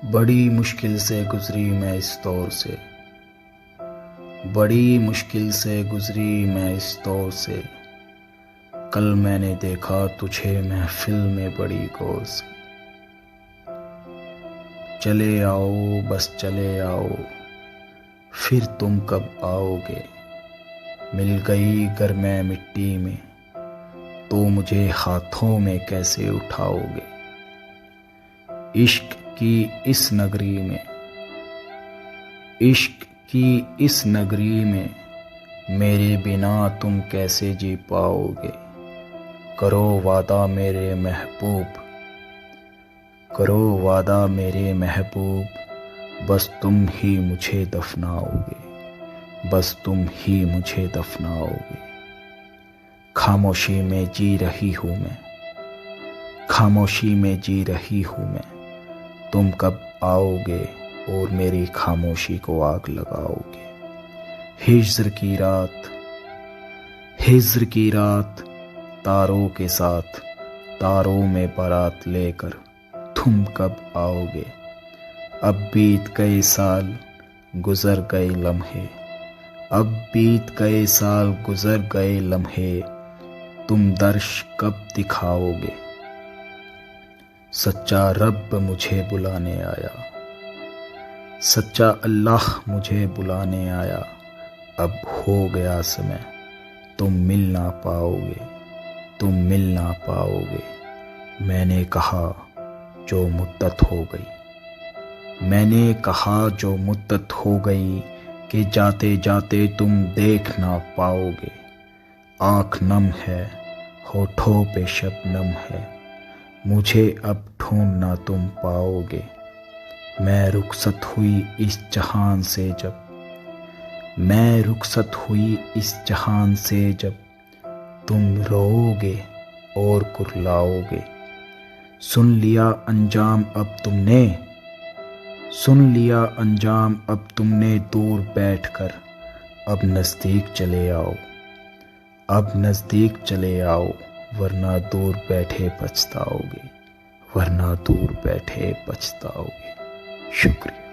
बड़ी मुश्किल से गुजरी मैं इस दौर से, बड़ी मुश्किल से गुजरी मैं इस दौर से। कल मैंने देखा तुझे महफिल में बड़ी गौर से। चले आओ बस चले आओ, फिर तुम कब आओगे। मिल गई गर मैं मिट्टी में, तो मुझे हाथों में कैसे उठाओगे। इश्क की इस नगरी में, इश्क की इस नगरी में मेरे बिना तुम कैसे जी पाओगे। करो वादा मेरे महबूब, करो वादा मेरे महबूब, बस तुम ही मुझे दफनाओगे, बस तुम ही मुझे दफनाओगे। खामोशी में जी रही हूँ मैं, खामोशी में जी रही हूँ मैं। तुम कब आओगे और मेरी खामोशी को आग लगाओगे। हिज्र की रात, हिज्र की रात, तारों के साथ, तारों में बारात लेकर तुम कब आओगे। अब बीत गए साल, गुजर गए लम्हे, अब बीत गए साल, गुजर गए लम्हे। तुम दर्श कब दिखाओगे। सच्चा रब मुझे बुलाने आया, सच्चा अल्लाह मुझे बुलाने आया। अब हो गया समय, तुम मिल ना पाओगे, तुम मिल ना पाओगे। मैंने कहा जो मुद्दत हो गई, मैंने कहा जो मुद्दत हो गई, कि जाते जाते तुम देख ना पाओगे। आँख नम है, होठों पे शबनम है, मुझे अब ढूंढना तुम पाओगे। मैं रुखसत हुई इस जहान से जब, मैं रुखसत हुई इस जहान से जब, तुम रोओगे और कुरलाओगे। सुन लिया अंजाम अब तुमने, सुन लिया अंजाम अब तुमने दूर बैठकर। अब नज़दीक चले आओ, अब नज़दीक चले आओ, वरना दूर बैठे पछताओगे, वरना दूर बैठे पछताओगे। शुक्रिया।